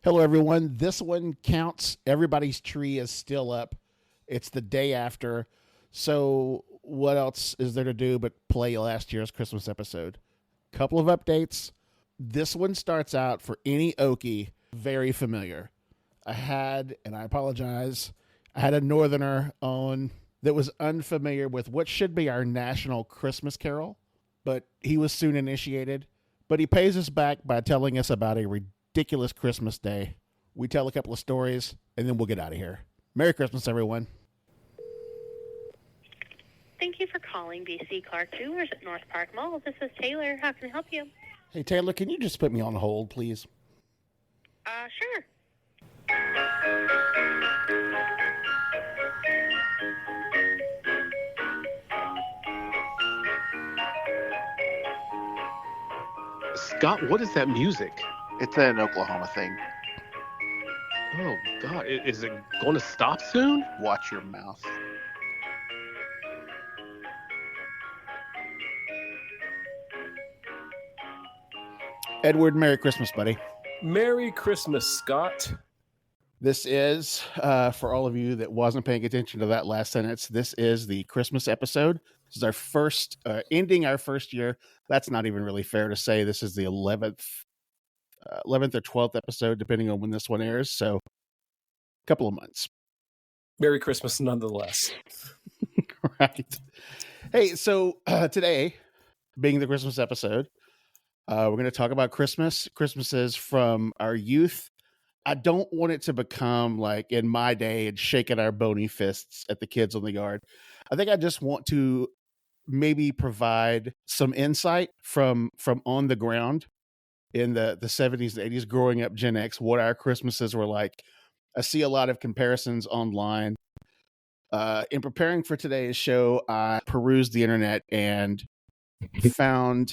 Hello, everyone. This one counts. Everybody's tree is still up. It's the day after. So, what else is there to do but play last year's Christmas episode? Couple of updates. This one starts out for any Okie very familiar. And I apologize, I had a Northerner on that was unfamiliar with what should be our national Christmas carol, but he was soon initiated. But he pays us back by telling us about a ridiculous Christmas day. We tell a couple of stories, and then we'll get out of here. Merry Christmas, everyone. Thank you for calling BC Clark Jewelers at North Park Mall. This is Taylor. How can I help you? Hey, Taylor, can you just put me on hold, please? Sure. Scott, what is that music? It's an Oklahoma thing. Oh, God. Is it going to stop soon? Watch your mouth. Edward, Merry Christmas, buddy. Merry Christmas, Scott. This is, for all of you that wasn't paying attention to that last sentence, this is the Christmas episode. This is our first, ending our first year. That's not even really fair to say. This is the 11th or 12th episode, depending on when this one airs. So, a couple of months. Merry Christmas, nonetheless. Right. Hey, so today, being the Christmas episode, we're going to talk about Christmases from our youth. I don't want it to become like in my day and shaking our bony fists at the kids on the yard. I think I just want to maybe provide some insight from on the ground in the 70s and 80s, growing up Gen X, what our Christmases were like. I see a lot of comparisons online. In preparing for today's show, I perused the internet and found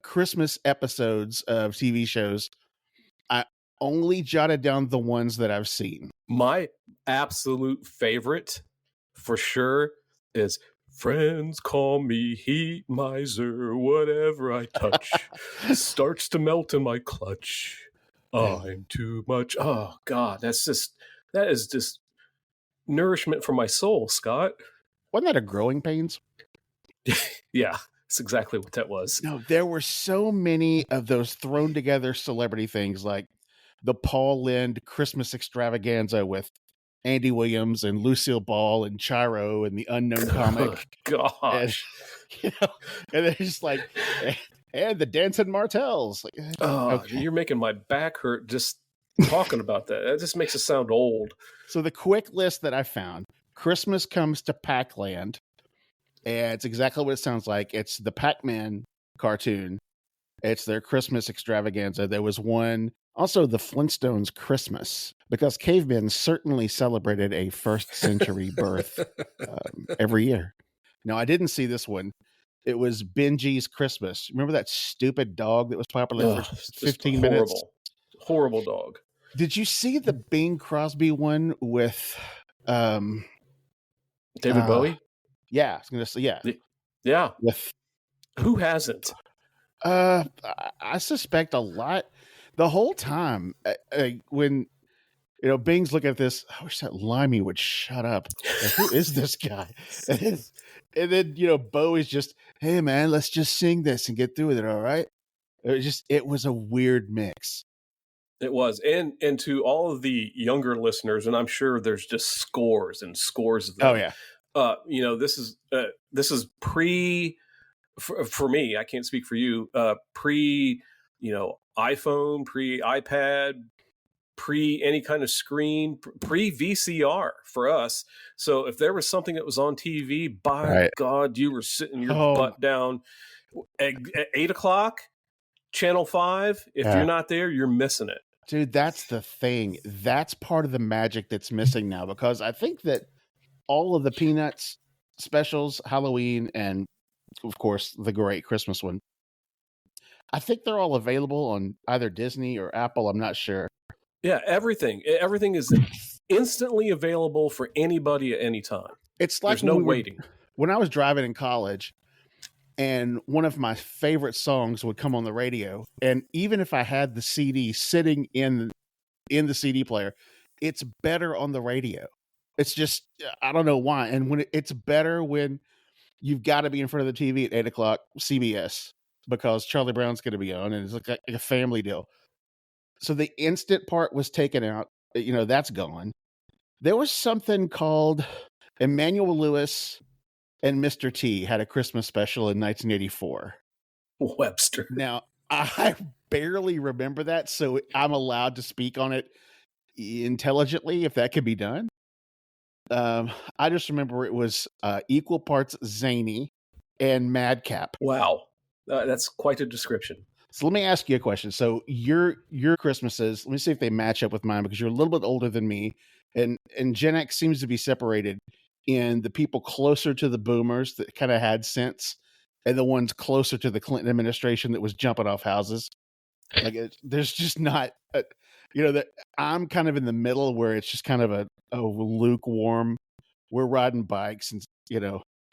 Christmas episodes of TV shows. I only jotted down the ones that I've seen. My absolute favorite, for sure, is Friends Call Me Heat Miser. Whatever I touch starts to melt in my clutch. I'm too much. Oh, God, that is just nourishment for my soul, Scott. Wasn't that a Growing Pains? Yeah. That's exactly what that was. No, there were so many of those thrown together celebrity things, like the Paul Lynde Christmas extravaganza with Andy Williams and Lucille Ball and Chiro and the Unknown Comic. Gosh. And they're just like, and the Dancing Martells. Like, okay. You're making my back hurt just talking about that. That just makes it sound old. So the quick list that I found: Christmas Comes to Pac-Land. And it's exactly what it sounds like. It's the Pac-Man cartoon. It's their Christmas extravaganza. There was one, also the Flintstones Christmas, because cavemen certainly celebrated a first century birth every year. Now, I didn't see this one. It was Benji's Christmas. Remember that stupid dog that was popular for 15 minutes? Horrible dog. Did you see the Bing Crosby one with David Bowie? Yeah, I was gonna say yeah. With who hasn't? I suspect a lot. The whole time when Bing's looking at this, I wish that Limey would shut up. Like, who is this guy? And then Bowie's just, hey man, let's just sing this and get through with it. All right. It was a weird mix. It was, and to all of the younger listeners, and I'm sure there's just scores and scores of them. Oh yeah. This is pre, for me, I can't speak for you, pre, iPhone, pre iPad, pre any kind of screen, pre VCR for us. So if there was something that was on TV, by God, you were sitting your butt down at 8:00, Channel 5. If you're not there, you're missing it. Dude, that's the thing. That's part of the magic that's missing now, because I think that all of the Peanuts specials, Halloween, and of course the great Christmas one, I think they're all available on either Disney or Apple. I'm not sure. Yeah, everything is instantly available for anybody at any time. It's like there's no waiting. When I was driving in college, and one of my favorite songs would come on the radio, and even if I had the CD sitting in in the CD player. It's better on the radio. It's just, I don't know why. And when it's better when you've got to be in front of the TV at 8:00 CBS because Charlie Brown's going to be on, and it's like a family deal. So the instant part was taken out. That's gone. There was something called Emmanuel Lewis and Mr. T had a Christmas special in 1984. Webster. Now, I barely remember that, so I'm allowed to speak on it intelligently if that could be done. I just remember it was equal parts zany and madcap. Wow. That's quite a description. So let me ask you a question. So your Christmases, let me see if they match up with mine, because you're a little bit older than me, and Gen X seems to be separated in the people closer to the boomers that kind of had sense, and the ones closer to the Clinton administration that was jumping off houses. Like there's just not, that I'm kind of in the middle where it's just kind of a lukewarm. We're riding bikes, and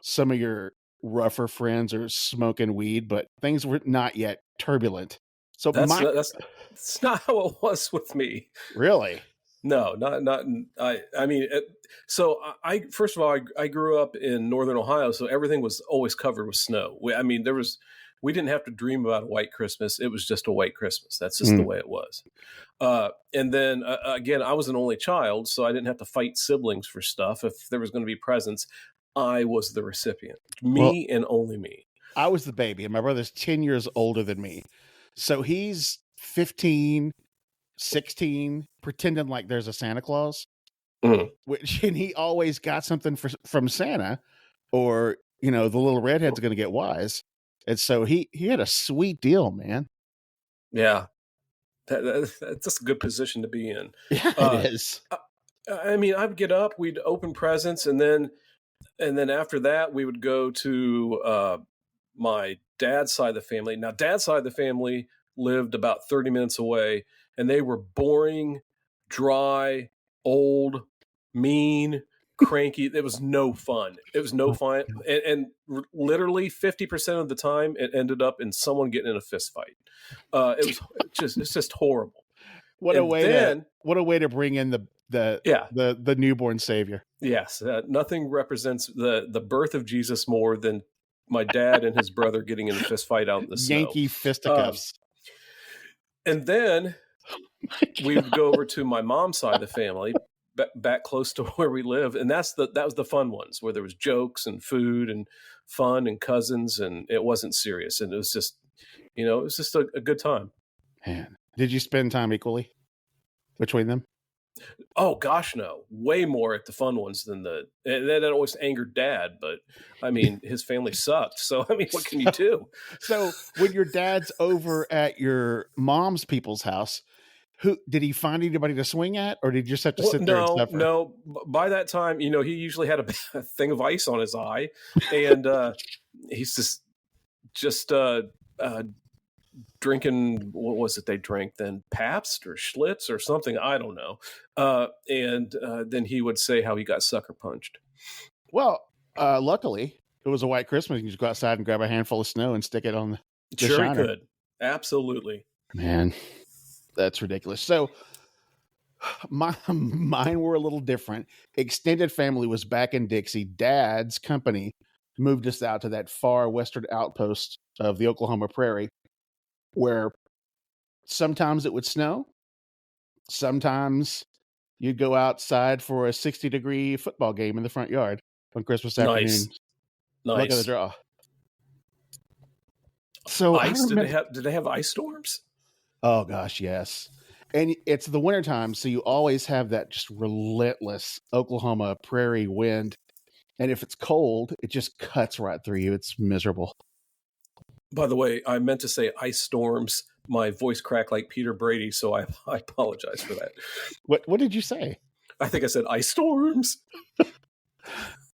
some of your rougher friends are smoking weed, but things were not yet turbulent. So that's not how it was with me. Really? No, not. I mean, so I first of all, I grew up in northern Ohio, so everything was always covered with snow. We didn't have to dream about a white Christmas. It was just a white Christmas. That's just the way it was. And then again, I was an only child, so I didn't have to fight siblings for stuff. If there was going to be presents, I was the recipient. And only me. I was the baby, and my brother's 10 years older than me. So he's 15, 16, pretending like there's a Santa Claus, and he always got something from Santa, or, the little redhead's going to get wise. And so he had a sweet deal, man. Yeah. That's a good position to be in. Yeah, it is. I mean, I'd get up, we'd open presents, and then after that, we would go to my dad's side of the family. Now, dad's side of the family lived about 30 minutes away, and they were boring, dry, old, mean, cranky. It was no fun. And literally 50% of the time, it ended up in someone getting in a fist fight. It's just horrible. What a way to bring in the newborn savior. Yes, nothing represents the birth of Jesus more than my dad and his brother getting in a fist fight out in the snow. Yankee fisticuffs. And then we would go over to my mom's side of the family, back close to where we live, and that was the fun ones, where there was jokes and food and fun and cousins, and it wasn't serious, and it was just a good time. Man, did you spend time equally between them? Oh gosh, no, way more at the fun ones than and that always angered Dad, but I mean, his family sucked, so I mean, what can you do? So when your dad's over at your mom's people's house, who did he find anybody to swing at, or did you just have to sit there and suffer? No. By that time, he usually had a thing of ice on his eye, and he's just drinking. What was it they drank then? Pabst or Schlitz or something? I don't know. And then he would say how he got sucker punched. Well, luckily it was a white Christmas. You just go outside and grab a handful of snow and stick it on the Sure, shiner. He could. Absolutely. Man, that's ridiculous. So mine were a little different. Extended family was back in Dixie. Dad's company moved us out to that far western outpost of the Oklahoma prairie, where sometimes it would snow. Sometimes you'd go outside for a 60-degree football game in the front yard on Christmas afternoon. Nice. Look at the draw. So ice? Did they have ice storms? Oh gosh, yes. And it's the wintertime, so you always have that just relentless Oklahoma prairie wind. And if it's cold, it just cuts right through you. It's miserable. By the way, I meant to say ice storms. My voice cracked like Peter Brady, so I apologize for that. What did you say? I think I said ice storms.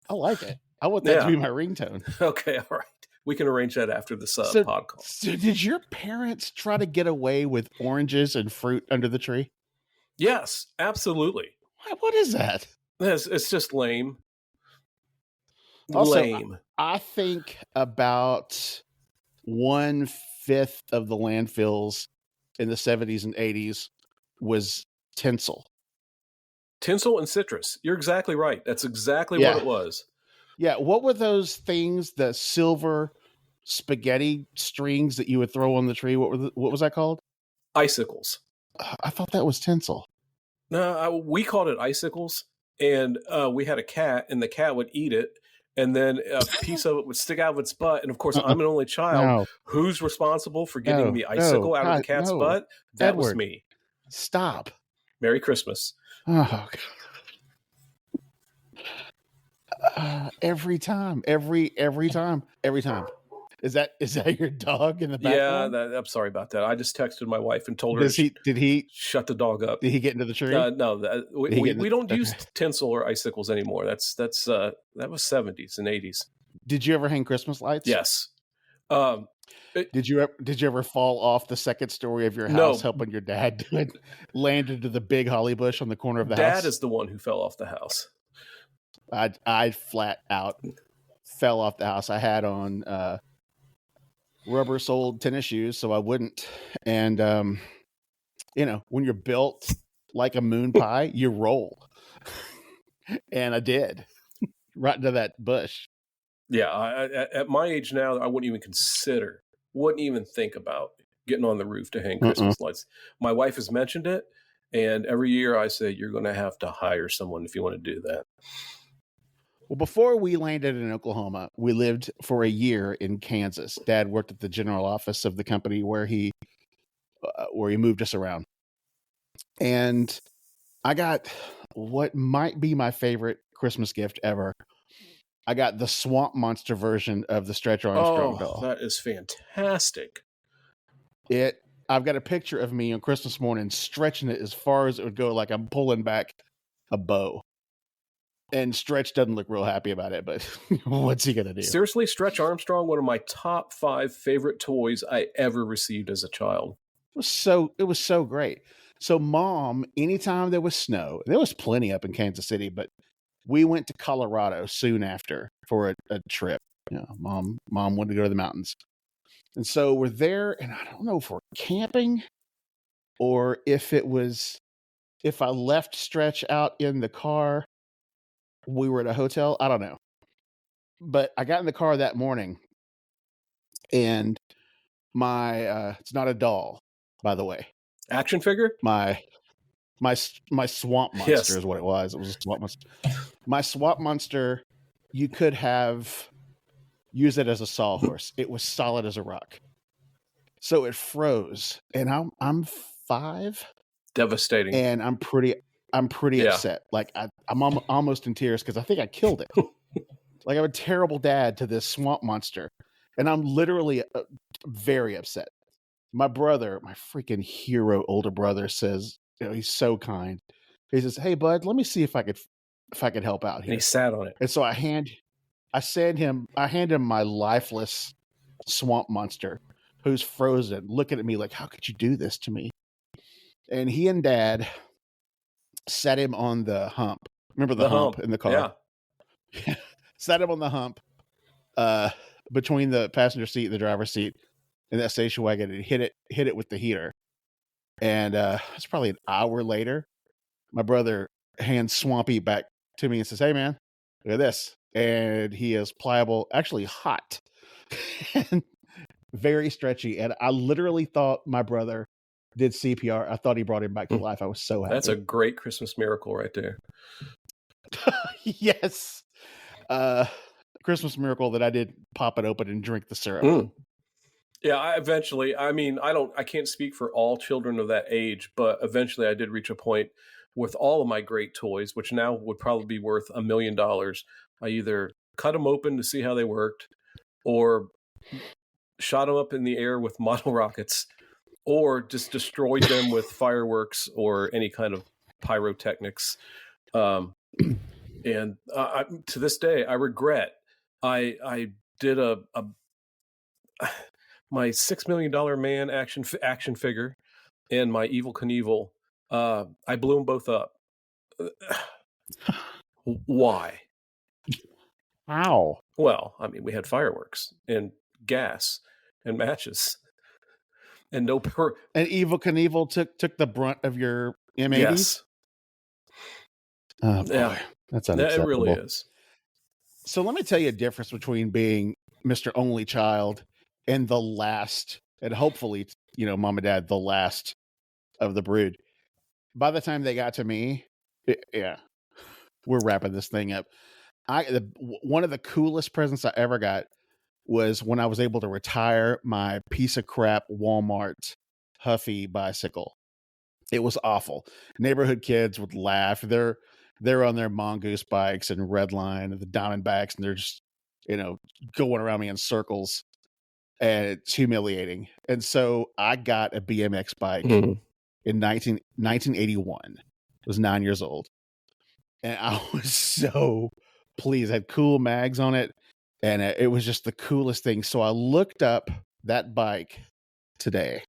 I like it. I want that to be my ringtone. Okay, all right. We can arrange that after this podcast. So did your parents try to get away with oranges and fruit under the tree? Yes, absolutely. What is that? It's just lame. Also, lame. I think about 1/5 of the landfills in the 70s and 80s was tinsel. Tinsel and citrus. You're exactly right. That's exactly what it was. Yeah. What were those things? The silver spaghetti strings that you would throw on the tree. What was that called? Icicles. I thought that was tinsel. No, we called it icicles, and we had a cat, and the cat would eat it, and then a piece of it would stick out of its butt. And of course, I'm an only child. No. Who's responsible for getting the icicle out of the cat's butt? That was me. Stop. Merry Christmas. Oh, God. Every time. Is that your dog in the background? Yeah, I'm sorry about that. I just texted my wife and told her. Did he shut the dog up? Did he get into the tree? No, we don't use tinsel or icicles anymore. That was 70s and 80s. Did you ever hang Christmas lights? Yes. Did you ever fall off the second story of your house helping your dad do it? Land into the big holly bush on the corner of the house? Dad is the one who fell off the house. I flat out fell off the house. I had on rubber-soled tennis shoes, so I wouldn't. And when you're built like a moon pie, you roll. And I did right into that bush. Yeah, at my age now, I wouldn't even think about getting on the roof to hang Christmas lights. My wife has mentioned it, and every year I say, you're going to have to hire someone if you want to do that. Well, before we landed in Oklahoma, we lived for a year in Kansas. Dad worked at the general office of the company where he moved us around. And I got what might be my favorite Christmas gift ever. I got the Swamp Monster version of the Stretch Armstrong doll. That is fantastic. I've got a picture of me on Christmas morning stretching it as far as it would go, like I'm pulling back a bow. And Stretch doesn't look real happy about it, but what's he going to do? Seriously, Stretch Armstrong, one of my top 5 favorite toys I ever received as a child. It was so great. So Mom, anytime there was snow, there was plenty up in Kansas City, but we went to Colorado soon after for a trip. Mom wanted to go to the mountains. And so we're there, and I don't know if we're camping or if I left Stretch out in the car, we were at a hotel. I don't know. But I got in the car that morning, and my it's not a doll, by the way. Action figure? My swamp monster is what it was. It was a swamp monster. My swamp monster, you could use it as a sawhorse. It was solid as a rock. So it froze, and I'm 5. Devastating. And I'm pretty upset. Like I'm almost in tears because I think I killed it. Like I'm a terrible dad to this swamp monster, and I'm literally very upset. My brother, my freaking hero older brother, says, he's so kind. He says, "Hey bud, let me see if I could help out here." And he sat on it. And so I hand him my lifeless swamp monster who's frozen, looking at me like, "How could you do this to me?" And he and Dad set him on the hump. Remember the hump in the car? Yeah. Set him on the hump between the passenger seat and the driver's seat in that station wagon, and hit it with the heater. And it's probably an hour later, my brother hands Swampy back to me and says, "Hey man, look at this." And he is pliable, actually hot, and very stretchy. And I literally thought my brother did CPR. I thought he brought him back to life. I was so happy. That's a great Christmas miracle right there. Yes. Christmas miracle that I did pop it open and drink the syrup. Yeah, I can't speak for all children of that age, but eventually I did reach a point with all of my great toys, which now would probably be worth $1 million. I either cut them open to see how they worked, or shot them up in the air with model rockets, or just destroyed them with fireworks or any kind of pyrotechnics. And to this day, I regret I did my $6 million man action figure and my Evel Knievel. I blew them both up. Why? How? Well, I mean, we had fireworks and gas and matches, and and Evel Knievel took the brunt of your M80s? Yes. Oh, boy. Yeah. That's It unacceptable. really is. So let me tell you a difference between being Mr. Only Child and the last, and hopefully, mom and dad, the last of the brood. By the time they got to me, yeah, we're wrapping this thing up. One of the coolest presents I ever got was when I was able to retire my piece of crap Walmart Huffy bicycle. It was awful. Neighborhood kids would laugh. They're on their Mongoose bikes and Redline and the Diamondbacks, and they're just, going around me in circles, and it's humiliating. And so I got a BMX bike in 1981. I was 9 years old. And I was so pleased. It had cool mags on it, and it was just the coolest thing. So I looked up that bike today.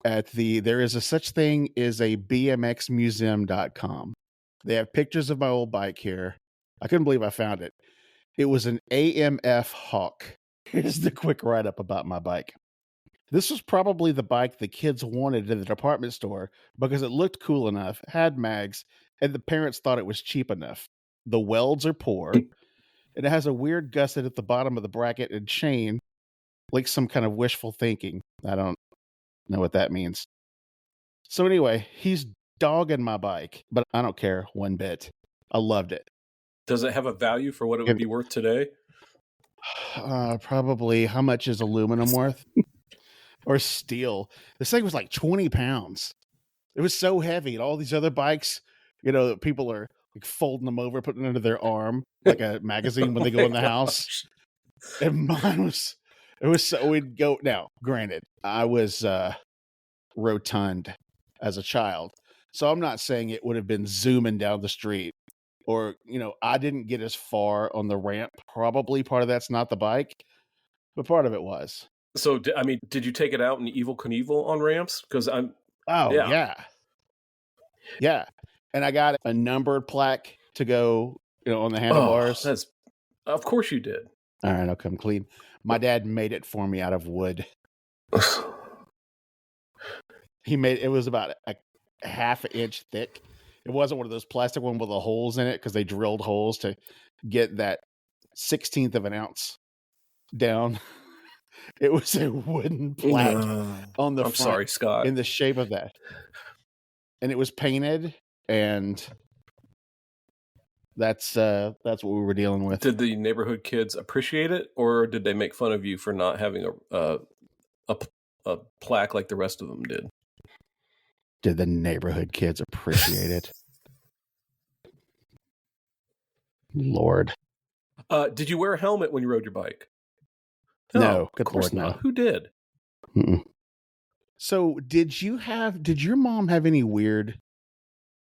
There is a such thing as a bmxmuseum.com. They have pictures of my old bike here. I couldn't believe I found it. It was an AMF Hawk. Here's the quick write-up about my bike. This was probably the bike the kids wanted in the department store because it looked cool enough, had mags, and the parents thought it was cheap enough. The welds are poor, and it has a weird gusset at the bottom of the bracket and chain, like some kind of wishful thinking. I don't know what that means. So anyway, he's dogging my bike, but I don't care one bit. I loved it. Does it have a value for what it would be worth today? Probably. How much is aluminum worth? Or steel? This thing was like 20 pounds. It was so heavy. And all these other bikes, people are like folding them over, putting it under their arm like a magazine when they go in the house. And mine was, so we'd go. Now, granted, I was rotund as a child, so I'm not saying it would have been zooming down the street, or I didn't get as far on the ramp. Probably part of that's not the bike, but part of it was. So did you take it out in Evel Knievel on ramps? Because yeah, and I got a numbered plaque to go on the handlebars. Of course you did. All right, I'll come clean. My dad made it for me out of wood. It was about a half an inch thick. It wasn't one of those plastic ones with the holes in it, because they drilled holes to get that 1/16 of an ounce down. It was a wooden plaque on the front. Sorry, Scott. In the shape of that. And it was painted, and that's what we were dealing with. Did the neighborhood kids appreciate it, or did they make fun of you for not having a plaque like the rest of them did? Did the neighborhood kids appreciate it? Lord. Did you wear a helmet when you rode your bike? No, of course not. Who did? Mm-mm. So did your mom have any weird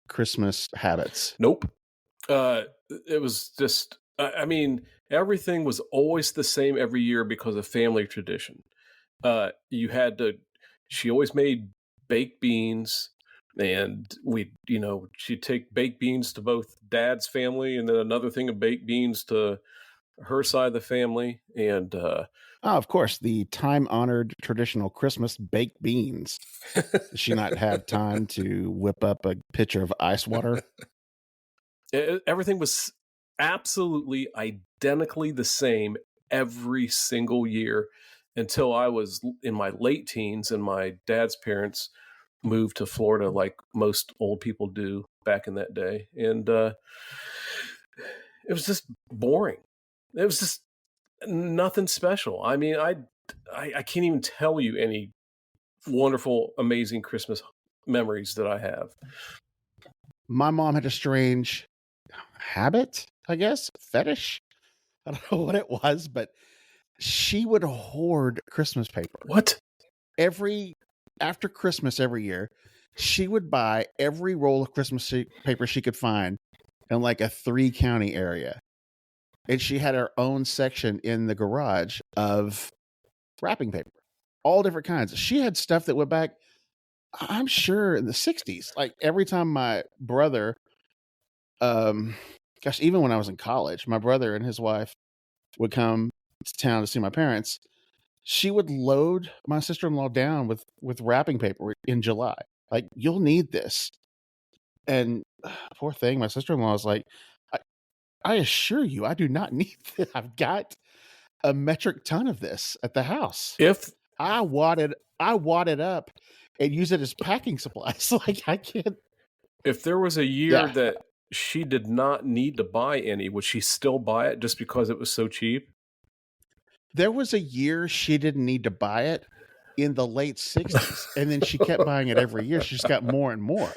Christmas habits? Nope. It was just, everything was always the same every year because of family tradition. She always made baked beans, and she'd take baked beans to both Dad's family and then another thing of baked beans to her side of the family. And of course, the time-honored traditional Christmas baked beans. Does she not have time to whip up a pitcher of ice water? Everything was absolutely identically the same every single year until I was in my late teens and my dad's parents moved to Florida, like most old people do back in that day. And it was just boring. It was just nothing special. I can't even tell you any wonderful, amazing Christmas memories that I have. My mom had a strange habit, I guess, fetish. I don't know what it was, but she would hoard Christmas paper. What? After Christmas every year, she would buy every roll of Christmas paper she could find in like a 3-county area. And she had her own section in the garage of wrapping paper, all different kinds. She had stuff that went back, I'm sure, in the 60s. Like every time my brother, even when I was in college, my brother and his wife would come to town to see my parents, she would load my sister-in-law down with wrapping paper in July. Like, you'll need this. And poor thing, my sister-in-law was like, I assure you, I do not need this. I've got a metric ton of this at the house. If I wad it up and use it as packing supplies. Like, I can't. if there was a year Yeah. that she did not need to buy any, would she still buy it just because it was so cheap? There was a year she didn't need to buy it in the late 60s, and then she kept buying it every year. She just got more and more.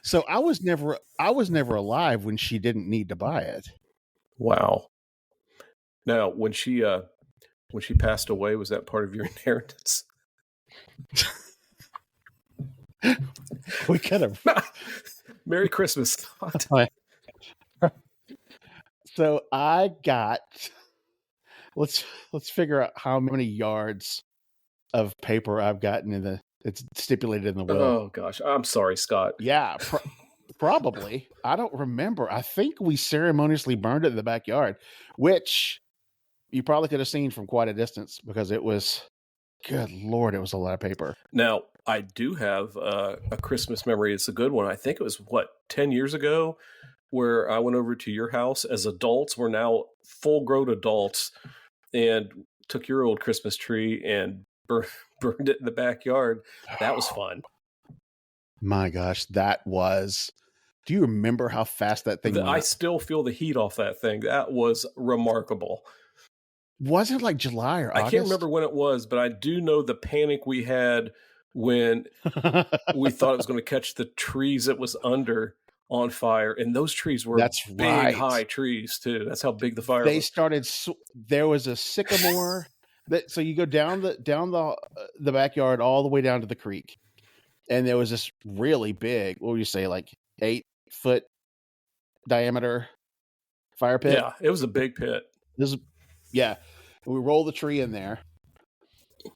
So I was never alive when she didn't need to buy it. Wow. Now, when she passed away, was that part of your inheritance? We could have. Merry Christmas. So I got. Let's figure out how many yards of paper I've gotten in the. It's stipulated in the will. Oh gosh, I'm sorry, Scott. Yeah, probably. I don't remember. I think we ceremoniously burned it in the backyard, which you probably could have seen from quite a distance because it was. Good Lord, it was a lot of paper. Now, I do have a Christmas memory. It's a good one. I think it was, 10 years ago, where I went over to your house as adults. We're now full-grown adults, and took your old Christmas tree and burned it in the backyard. That was fun. My gosh, that was... Do you remember how fast that thing went I up? still feel the heat off that thing. That was remarkable. Was it like July or August? I can't remember when it was, but I do know the panic we had when we thought it was going to catch the trees it was under on fire. And those trees were big, high trees, too. That's how big the fire was. Started... there was a sycamore... so you go down the backyard all the way down to the creek. And there was this really big, what would you say, like 8-foot diameter fire pit? Yeah, it was a big pit. Yeah. We rolled the tree in there.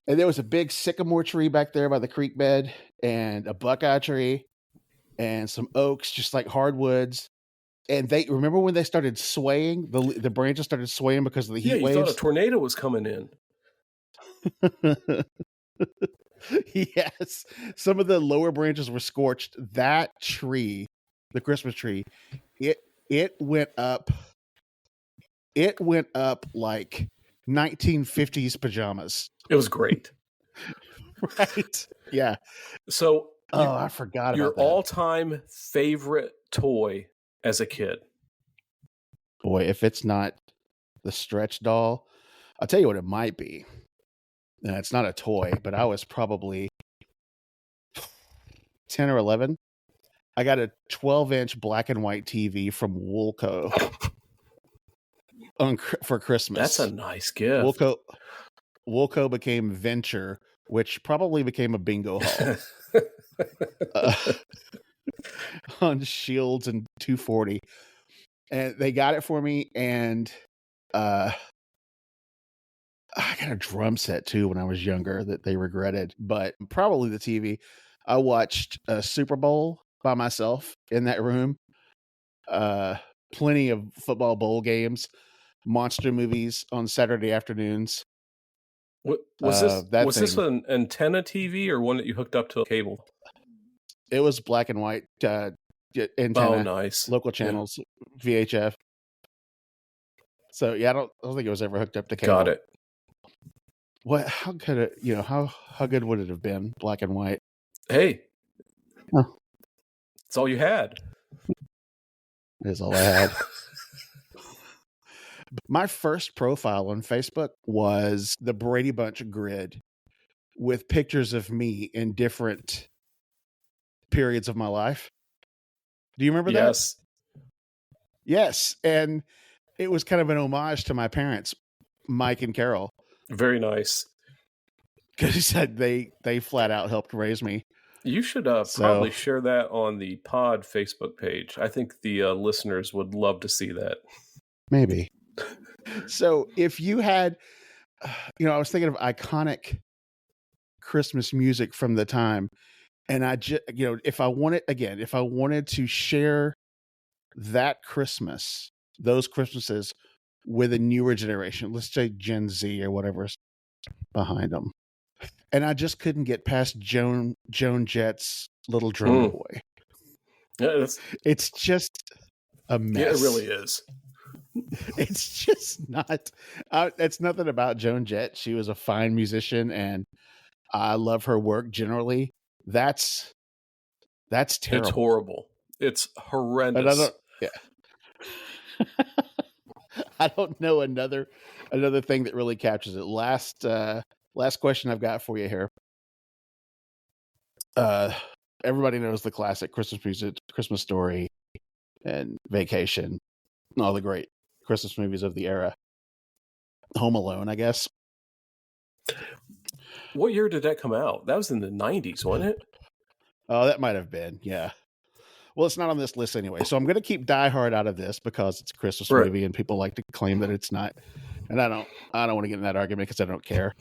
And there was a big sycamore tree back there by the creek bed, and a Buckeye tree, and some oaks, just like hardwoods. And they remember when they started swaying, the branches started swaying because of the heat waves. You thought a tornado was coming in. Yes. Some of the lower branches were scorched. That tree, the Christmas tree, it went up. It went up like 1950s pajamas. It was great. Right. Yeah. So, I forgot about your that. all-time favorite toy as a kid. Boy, if it's not the stretch doll, I'll tell you what it might be. It's not a toy, but I was probably 10 or 11. I got a 12-inch black and white TV from Woolco for Christmas. That's a nice gift. Woolco became Venture, which probably became a bingo hall on Shields and 240. And they got it for me, and I got a drum set too when I was younger that they regretted, but probably the TV. I watched a Super Bowl by myself in that room. Plenty of football bowl games, monster movies on Saturday afternoons. Was this an antenna TV or one that you hooked up to a cable? It was black and white antenna. Oh, nice. Local channels, yeah. VHF. So yeah, I don't think it was ever hooked up to cable. Got it. What? How could it? How good would it have been? Black and white. Hey, oh. That's all you had. It is all I had. My first profile on Facebook was the Brady Bunch grid with pictures of me in different periods of my life. Do you remember that? Yes. And it was kind of an homage to my parents, Mike and Carol. Very nice. Because he said they flat out helped raise me. You should probably share that on the pod Facebook page. I think the listeners would love to see that. Maybe. So if you had, I was thinking of iconic Christmas music from the time, and I just, if I wanted to share that Christmas, those Christmases with a newer generation, let's say Gen Z or whatever's behind them. And I just couldn't get past Joan Jett's little drummer Mm. boy. Yeah, It's just a mess. it really is. It's just not. It's nothing about Joan Jett. She was a fine musician, and I love her work generally. That's terrible. It's horrible. It's horrendous. And I don't. Yeah. I don't know another thing that really captures it. Last question I've got for you here. Everybody knows the classic Christmas music, Christmas Story, and Vacation, and all the great Christmas movies of the era. Home Alone, I guess. What year did that come out? That was in the 90s, wasn't it? Oh, that might have been. Yeah. Well, it's not on this list anyway, so I'm going to keep Die Hard out of this because it's a Christmas Right. movie, and people like to claim that it's not. And I don't want to get in that argument because I don't care.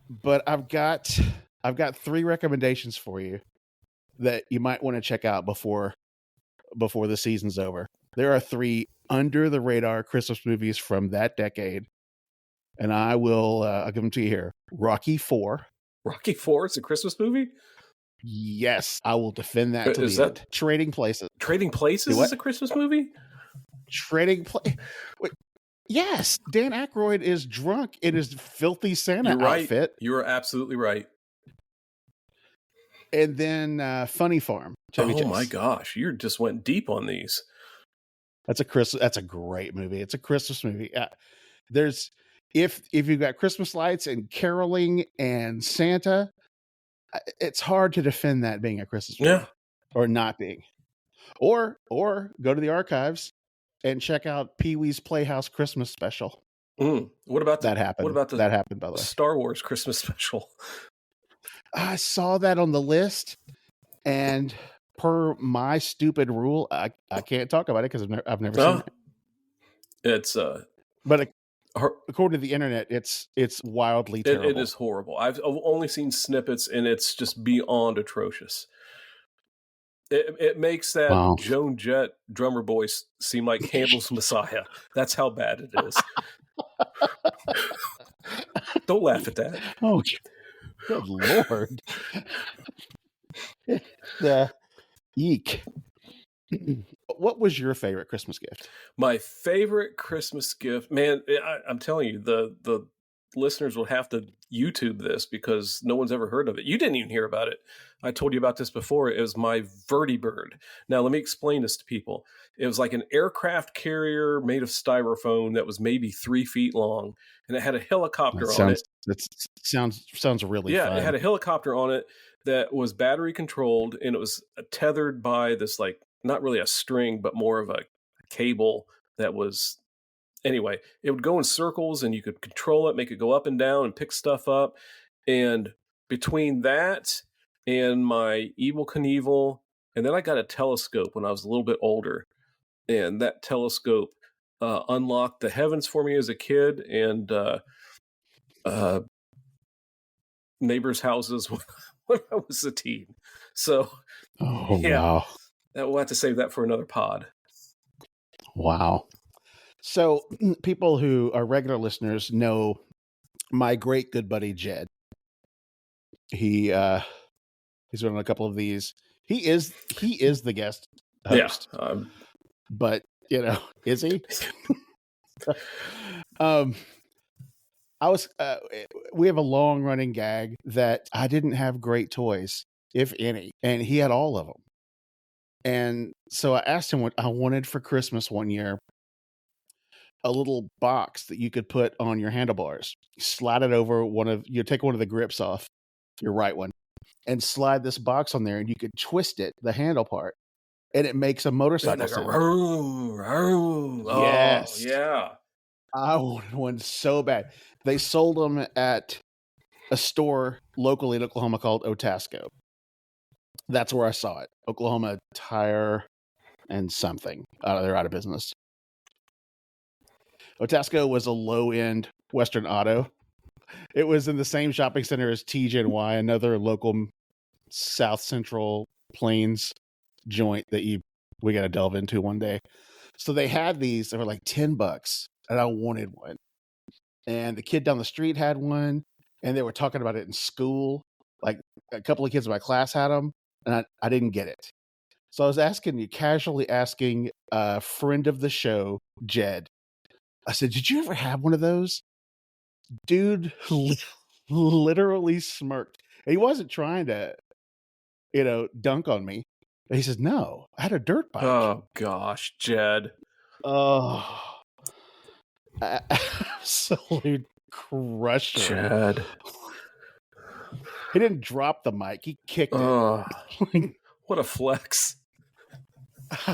But I've got 3 recommendations for you that you might want to check out before the season's over. There are 3 under the radar Christmas movies from that decade, and I will I'll give them to you here. Rocky IV. Rocky IV is a Christmas movie? Yes, I will defend that to Is the that- end. Trading Places. Trading Places What? is a Christmas movie? Trading Place. Yes, Dan Aykroyd is drunk in his filthy Santa You're right. outfit, You are absolutely right. and then Funny Farm. Chevy Oh Chase. my gosh, you just went deep on these. That's a great movie. It's a Christmas movie. There's if you've got Christmas lights and caroling and Santa, it's hard to defend that being a Christmas movie. Yeah. Or not being. Or go to the archives and check out Pee-wee's Playhouse Christmas special. What about That happened. What about the that happened, by the way? Star Wars Christmas special? I saw that on the list, and per my stupid rule, I can't talk about it because I've never seen it. It's But according to the internet, it's wildly terrible. it is horrible. I've only seen snippets, and it's just beyond atrocious. It makes that Wow. Joan Jett drummer boy seem like Handel's Messiah. That's how bad it is. Don't laugh at that. Oh, good Lord. Eek. What was your favorite Christmas gift? My favorite Christmas gift, man, I'm telling you, the listeners will have to YouTube this because no one's ever heard of it. You didn't even hear about it. I told you about this before. It was my Vertibird. Now, let me explain this to people. It was like an aircraft carrier made of styrofoam that was maybe 3 feet long, and it had a helicopter on it. That sounds really fun. It had a helicopter on it that was battery controlled, and it was tethered by this, like, not really a string, but more of a cable that was, anyway, it would go in circles and you could control it, make it go up and down and pick stuff up. And between that and my Evel Knievel, and then I got a telescope when I was a little bit older, and that telescope unlocked the heavens for me as a kid, and neighbors' houses when I was a teen. So, wow. We'll have to save that for another pod. Wow. So people who are regular listeners know my great good buddy Jed. He's been on a couple of these. He is the guest host. Yeah. But is he? We have a long running gag that I didn't have great toys, if any, and he had all of them. And so I asked him what I wanted for Christmas one year. A little box that you could put on your handlebars. Slide it over take one of the grips off, your right one, and slide this box on there, and you could twist it, the handle part, and it makes a motorcycle sound. Yes. Oh, yeah. I wanted one so bad. They sold them at a store locally in Oklahoma called Otasco. That's where I saw it. Oklahoma Tire and something. They're out of business. Otasco was a low-end Western Auto. It was in the same shopping center as TJ&Y, another local South Central Plains joint that we got to delve into one day. So they had these. They were like $10, and I wanted one. And the kid down the street had one, and they were talking about it in school. Like a couple of kids in my class had them, and I didn't get it. So I was casually asking a friend of the show, Jed. I said, "Did you ever have one of those?" Dude literally smirked. And he wasn't trying to, dunk on me. He says, "No, I had a dirt bike." Oh gosh, Jed. Oh, absolute crusher. Jed. He didn't drop the mic. He kicked Oh, it. what a flex.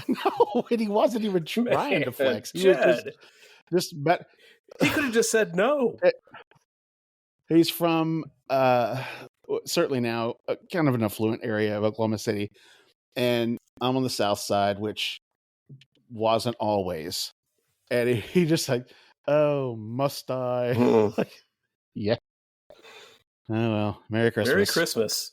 No, and he wasn't even trying to flex. He Jed. was just He could have just said no. He's from certainly now kind of an affluent area of Oklahoma City, and I'm on the south side, which wasn't always. And he just like, "Oh, must I?" Like, yeah. Oh well, Merry Christmas. Merry Christmas.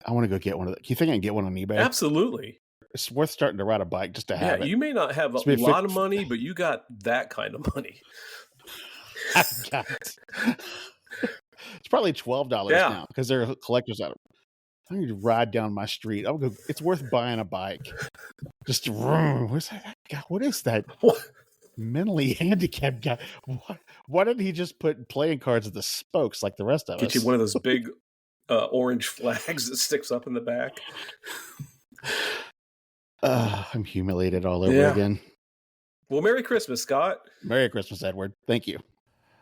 I want to go get one of them. You think I can get one on eBay? Absolutely. It's worth starting to ride a bike just to have it. You may not have a lot of money, but you got that kind of money. I got it. It's probably $12 now because they're collectors out of it. I need to ride down my street. I'll go. It's worth buying a bike. Just what's that guy? What is that? What? Mentally handicapped guy. Why didn't he just put playing cards at the spokes like the rest of us? Get you one of those big orange flags that sticks up in the back. I'm humiliated all over again. Well, Merry Christmas, Scott. Merry Christmas, Edward. Thank you.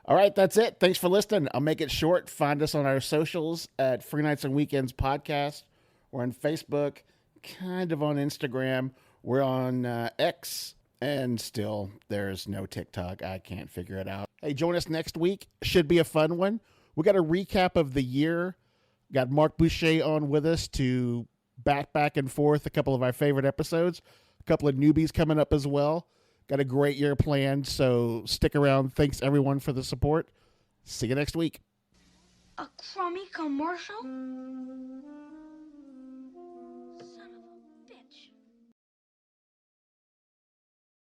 All right, that's it. Thanks for listening. I'll make it short. Find us on our socials at Free Nights and Weekends Podcast. We're on Facebook, kind of on Instagram. We're on X, and still there's no TikTok. I can't figure it out. Hey, join us next week. Should be a fun one. We got a recap of the year. Got Mark Boucher on with us to back and forth a couple of our favorite episodes. A couple of newbies coming up as well. Got a great year planned, so stick around. Thanks, everyone, for the support. See you next week. A crummy commercial?